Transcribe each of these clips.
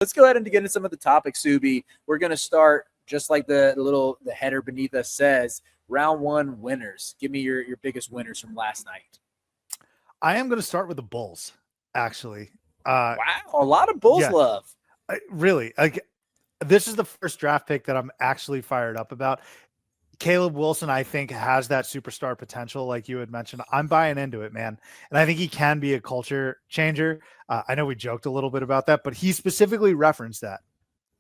Let's go ahead and get into some of the topics, Subi. We're going to start just like the header beneath us says, round one winners. Give me your biggest winners from last night. I am going to start with the Bulls, actually. Uh, Wow, a lot of Bulls yeah, love. really. Like, this is the first draft pick that I'm actually fired up about. Caleb Wilson, I think, has that superstar potential, like you had mentioned. I'm buying into it, man. And I think he can be a culture changer. I know we joked a little bit about that, but he specifically referenced that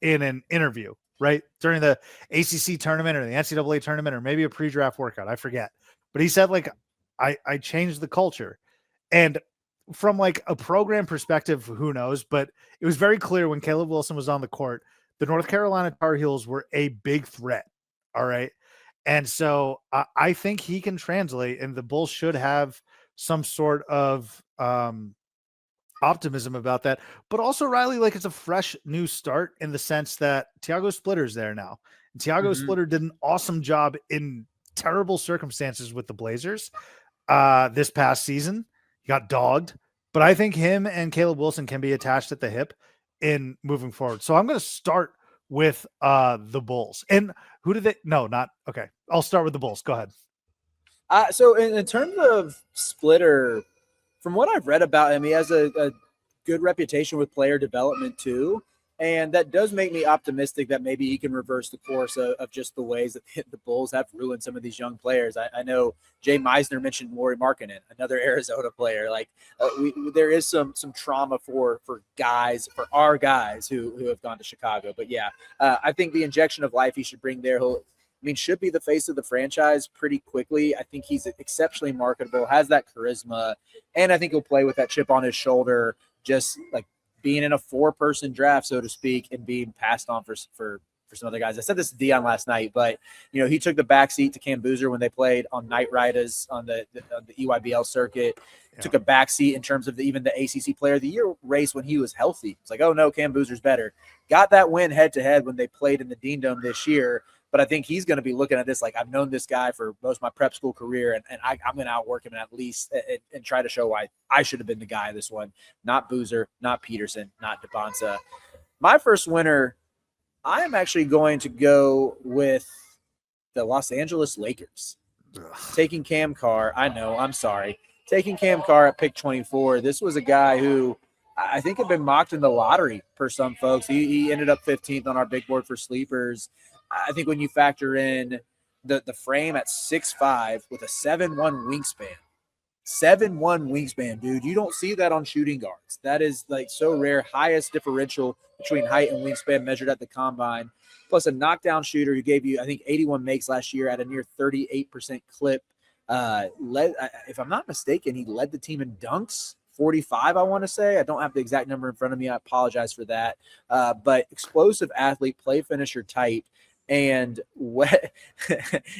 in an interview, right? During the ACC tournament or the NCAA tournament or maybe a pre-draft workout. I forget. But he said, like, I changed the culture. And from like a program perspective, who knows? But it was very clear when Caleb Wilson was on the court, the North Carolina Tar Heels were a big threat. All right. And so I think he can translate, and the Bulls should have some sort of optimism about that. But also, Riley, like it's a fresh new start in the sense that Tiago Splitter's there now. And Tiago Mm-hmm. Splitter did an awesome job in terrible circumstances with the Blazers this past season. He got dogged, but I think him and Caleb Wilson can be attached at the hip in moving forward. So I'm going to start with the Bulls. And who did they? No, not okay. I'll start with the Bulls. Go ahead. So in terms of Splitter, from what I've read about him, he has a good reputation with player development too. And that does make me optimistic that maybe he can reverse the course of just the ways that the Bulls have ruined some of these young players. I know Jay Meisner mentioned Lauri Markkanen, another Arizona player. Like there is some trauma for guys, for our guys who have gone to Chicago. But yeah, I think the injection of life he should bring there, should be the face of the franchise pretty quickly. I think he's exceptionally marketable, has that charisma, and I think he'll play with that chip on his shoulder, just like being in a 4-person draft, so to speak, and being passed on for some other guys. I said this to Dion last night, but he took the backseat to Cam Boozer when they played on Night Riders on the EYBL circuit. Yeah. Took a backseat in terms of even the ACC Player of the Year race when he was healthy. It's like, oh no, Cam Boozer's better. Got that win head to head when they played in the Dean Dome this year. But I think he's going to be looking at this like, I've known this guy for most of my prep school career, and I'm going to outwork him at least and try to show why I should have been the guy this one. Not Boozer, not Peterson, not DeBonsa. My first winner, I am actually going to go with the Los Angeles Lakers. Taking Cam Carr. I know, I'm sorry. Taking Cam Carr at pick 24. This was a guy who I think had been mocked in the lottery for some folks. He ended up 15th on our big board for sleepers. I think when you factor in the frame at 6'5" with a 7'1" wingspan, 7'1" wingspan, dude, you don't see that on shooting guards. That is like so rare. Highest differential between height and wingspan measured at the combine. Plus a knockdown shooter who gave you, I think, 81 makes last year at a near 38% clip. If I'm not mistaken, he led the team in dunks. 45, I want to say. I don't have the exact number in front of me. I apologize for that. But explosive athlete, play finisher type. And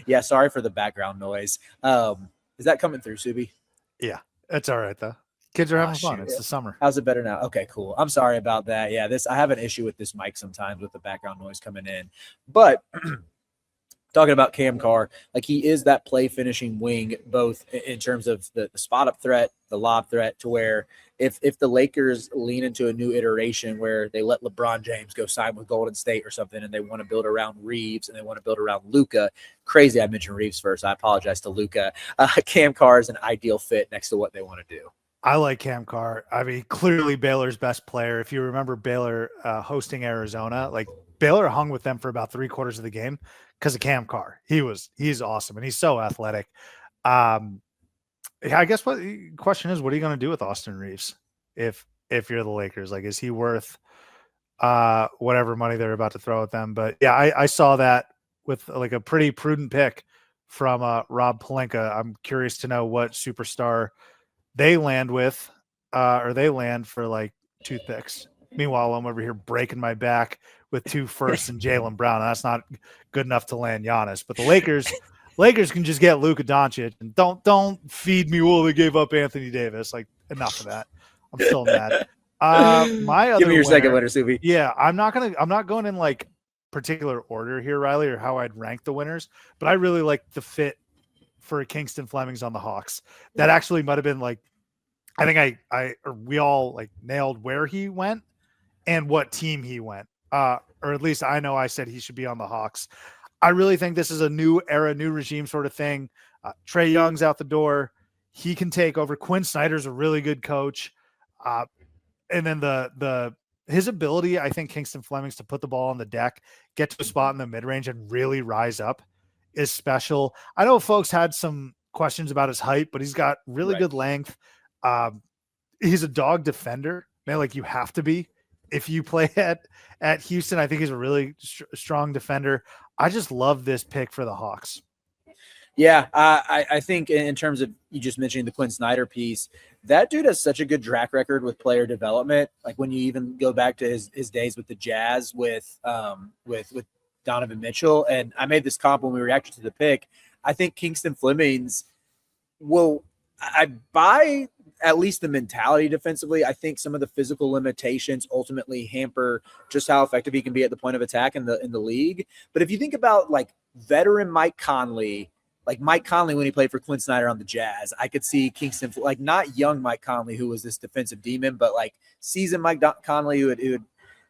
yeah, sorry for the background noise. Is that coming through, Subi? Yeah, it's all right though. Kids are having fun. It's the summer. How's it better now? Okay, cool. I'm sorry about that. Yeah, I have an issue with this mic sometimes with the background noise coming in. But talking about Cam Carr, like he is that play finishing wing, both in terms of the spot up threat, the lob threat, to where if the Lakers lean into a new iteration where they let LeBron James go sign with Golden State or something, and they want to build around Reeves and they want to build around Luka, crazy I mentioned Reeves first. I apologize to Luka. Cam Carr is an ideal fit next to what they want to do. I like Cam Carr. I mean, clearly Baylor's best player. If you remember Baylor hosting Arizona, like Baylor hung with them for about 3/4 of the game because of Cam Carr. He's awesome, and he's so athletic. I guess what the question is, what are you going to do with Austin Reeves if you're the Lakers? Like, is he worth whatever money they're about to throw at them? But yeah, I saw that with like a pretty prudent pick from Rob Pelinka. I'm curious to know what superstar they land with, or they land for like 2 picks. Meanwhile, I'm over here breaking my back with 2 firsts and Jaylen Brown. That's not good enough to land Giannis. But the Lakers can just get Luka Doncic, and don't feed me. Well, they gave up Anthony Davis. Like, enough of that. I'm still mad. My other give me your second winner, Subi. Yeah, I'm not going in like particular order here, Riley, or how I'd rank the winners, but I really like the fit for Kingston Flemings on the Hawks. That actually might have been like, I think we all like nailed where he went and what team he went. Or at least I know I said he should be on the Hawks. I really think this is a new era, new regime sort of thing. Trae Young's out the door. He can take over. Quinn Snyder's a really good coach. And then his ability, I think Kingston Fleming's to put the ball on the deck, get to a spot in the mid-range and really rise up is special. I know folks had some questions about his height, but he's got really good length. He's a dog defender, man. Like you have to be if you play at Houston. I think he's a really strong defender. I just love this pick for the Hawks. Yeah, I think in terms of you just mentioning the Quinn Snyder piece, that dude has such a good track record with player development. Like when you even go back to his days with the Jazz with Donovan Mitchell, and I made this comp when we reacted to the pick. I think Kingston Fleming's I buy at least the mentality defensively. I think some of the physical limitations ultimately hamper just how effective he can be at the point of attack in the league. But if you think about like veteran Mike Conley when he played for Quinn Snyder on the Jazz, I could see Kingston, like not young Mike Conley, who was this defensive demon, but like seasoned Mike Conley who had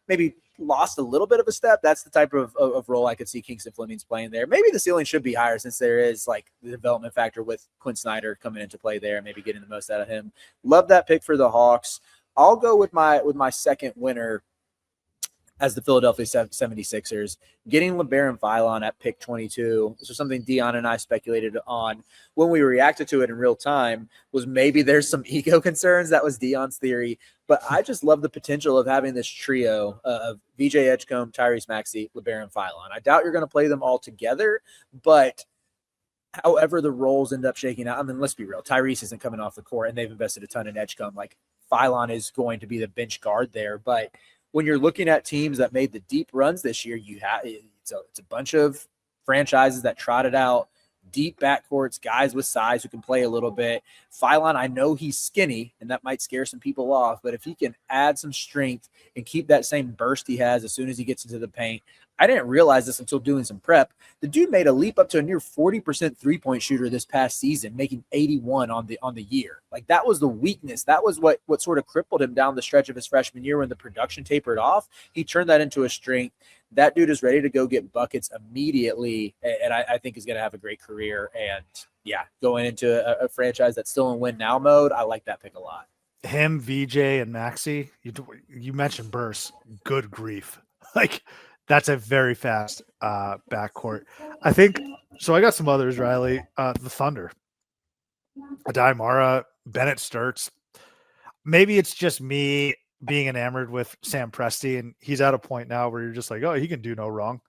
maybe lost a little bit of a step. That's the type of role I could see Kingston Fleming's playing there. Maybe the ceiling should be higher since there is like the development factor with Quinn Snyder coming into play there, maybe getting the most out of him. Love that pick for the Hawks. I'll go with my second winner as the Philadelphia 76ers, getting LeBaron Philon at pick 22. This was something Dion and I speculated on when we reacted to it in real time, was maybe there's some ego concerns. That was Dion's theory. But I just love the potential of having this trio of VJ Edgecombe, Tyrese Maxey, LeBaron Philon. I doubt you're going to play them all together, but however the roles end up shaking out, I mean, let's be real. Tyrese isn't coming off the court, and they've invested a ton in Edgecombe. Like, Philon is going to be the bench guard there, but when you're looking at teams that made the deep runs this year, it's a bunch of franchises that trotted out deep backcourts, guys with size who can play a little bit. Philon, I know he's skinny, and that might scare some people off, but if he can add some strength and keep that same burst he has as soon as he gets into the paint, I didn't realize this until doing some prep. The dude made a leap up to a near 40% three-point shooter this past season, making 81 on the year. Like, that was the weakness. That was what sort of crippled him down the stretch of his freshman year when the production tapered off. He turned that into a strength. That dude is ready to go get buckets immediately, and I think is going to have a great career. And, yeah, going into a franchise that's still in win-now mode, I like that pick a lot. Him, VJ, and Maxey, you mentioned burst. Good grief. Like, that's a very fast backcourt. I think so. I got some others, Riley. The Thunder, Adai Mara, Bennett Sturts. Maybe it's just me being enamored with Sam Presti, and he's at a point now where you're just like, oh, he can do no wrong.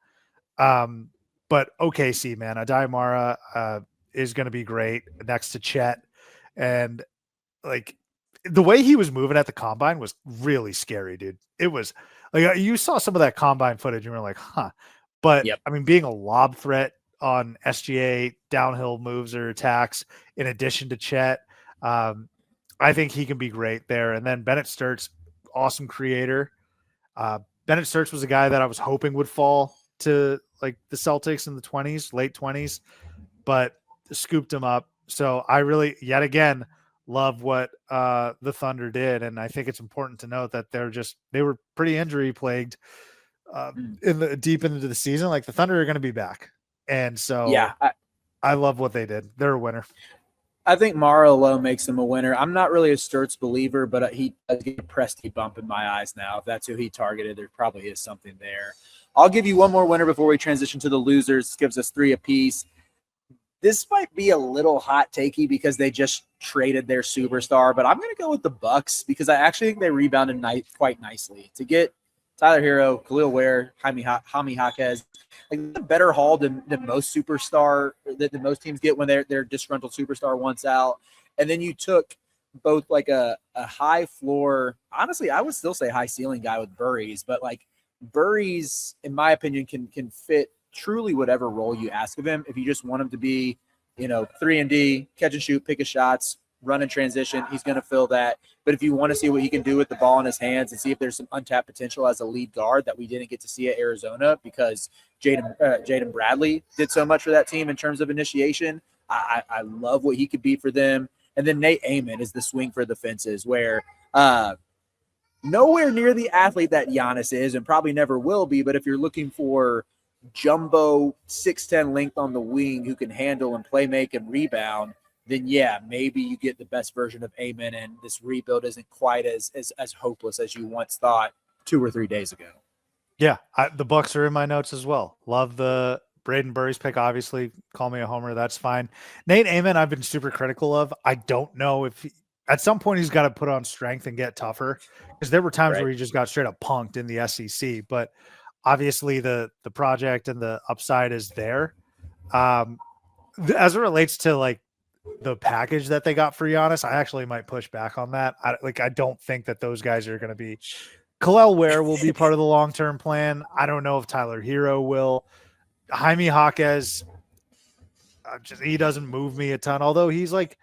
But OKC, man, Adai Mara is going to be great next to Chet, and like the way he was moving at the combine was really scary, dude. It was like you saw some of that combine footage and you were like, huh. But I mean, being a lob threat on SGA downhill moves or attacks, in addition to Chet, I think he can be great there. And then Bennett Sturts, awesome creator. Bennett Sturts was a guy that I was hoping would fall to like the Celtics in the 20s, late 20s, but scooped him up. So I really, yet again, love what the Thunder did, and I think it's important to note that they were pretty injury plagued deep into the season. Like the Thunder are going to be back, and so yeah, I love what they did. They're a winner. I think Mara alone makes him a winner. I'm not really a Sturts believer, but he does get a Presti bump in my eyes now. If that's who he targeted, there probably is something there. I'll give you one more winner before we transition to the losers. This gives us 3 apiece. This might be a little hot takey because they just traded their superstar, but I'm going to go with the Bucks because I actually think they rebounded quite nicely to get Tyler Hero, Khalil Ware, Jaime Jaquez, like a better haul than most than most teams get when their disgruntled superstar wants out. And then you took both like a high floor, honestly, I would still say high ceiling guy with Burries, but like Burries, in my opinion, can fit truly whatever role you ask of him. If you just want him to be, 3-and-D, catch and shoot, pick his shots, run in transition, he's going to fill that. But if you want to see what he can do with the ball in his hands and see if there's some untapped potential as a lead guard that we didn't get to see at Arizona because Jaden Bradley did so much for that team in terms of initiation, I love what he could be for them. And then Nate Amon is the swing for the fences where nowhere near the athlete that Giannis is and probably never will be. But if you're looking for jumbo 6'10" length on the wing who can handle and play make and rebound, then yeah, maybe you get the best version of Amen, and this rebuild isn't quite as hopeless as you once thought 2 or 3 days ago. Yeah, the Bucks are in my notes as well. Love the Braden Burries pick. Obviously, call me a homer. That's fine. Nate Amen, I've been super critical of. I don't know if at some point he's got to put on strength and get tougher, because there were times where he just got straight up punked in the SEC. But obviously, the project and the upside is there. As it relates to like the package that they got for Giannis, I actually might push back on that. I don't think that those guys are going to be. Kalel Ware will be part of the long-term plan. I don't know if Tyler Hero will. Jaime Jaquez, he doesn't move me a ton, although he's like,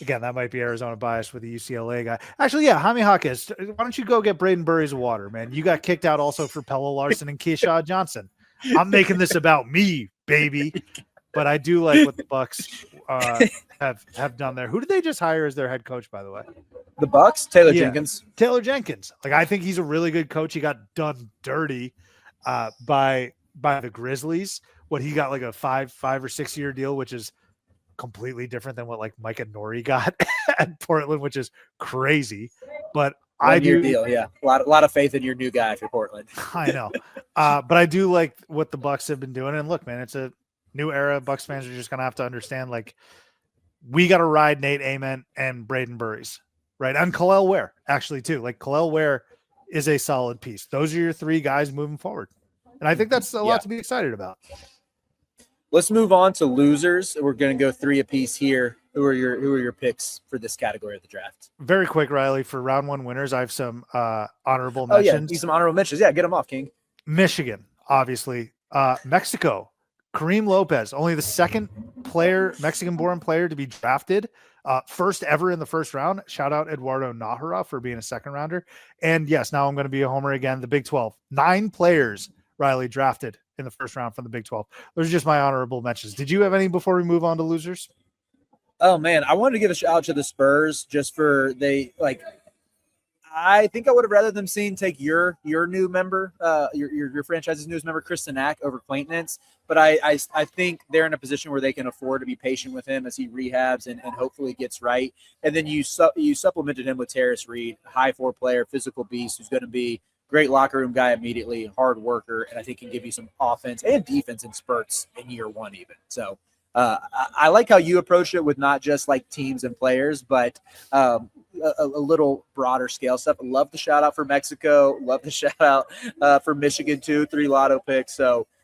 again, that might be Arizona bias with the UCLA guy. Actually, yeah, Jaime Jaquez, why don't you go get Braden Burries water, man? You got kicked out also for Pella Larson and Keyshawn Johnson. I'm making this about me, baby. But I do like what the Bucks have done there. Who did they just hire as their head coach, by the way? The Bucks, Taylor Jenkins. Taylor Jenkins. Like, I think he's a really good coach. He got done dirty by the Grizzlies. What he got, like a 5 or 6 year deal, which is completely different than what like Micah Nori got at Portland, which is crazy. But One-year deal, yeah. A lot of faith in your new guy for Portland. I know, but I do like what the Bucks have been doing. And look, man, it's a new era. Bucks fans are just gonna have to understand, like, we got to ride Nate Amen and Braden Burries, right? And Kalel Ware, actually, too. Like, Kalel Ware is a solid piece. Those are your 3 guys moving forward. And I think that's a lot to be excited about. Let's move on to losers. We're going to go 3 apiece here. Who are your picks for this category of the draft? Very quick, Riley, for round 1 winners, I have some honorable mentions. Yeah, some honorable mentions. Yeah, get them off, King. Michigan, obviously. Mexico, Kareem Lopez, only the second Mexican-born player to be drafted. First ever in the first round. Shout out Eduardo Nájera for being a second rounder. And yes, now I'm going to be a homer again. The Big 12, 9 players, Riley, drafted in the first round from the Big 12. Those are just my honorable mentions. Did you have any before we move on to losers? Oh man, I wanted to give a shout out to the Spurs just for I think I would have rather them seen take your new member, your franchise's newest member, Chris Sinak, over Quaintance. But I think they're in a position where they can afford to be patient with him as he rehabs and hopefully gets right. And then you supplemented him with Terrace Reed, high 4 player, physical beast, who's going to be great locker room guy immediately, hard worker, and I think can give you some offense and defense in spurts in year 1 even. So I like how you approach it with not just like teams and players, but a little broader scale stuff. Love the shout out for Mexico. Love the shout out for Michigan too. 3 lotto picks. So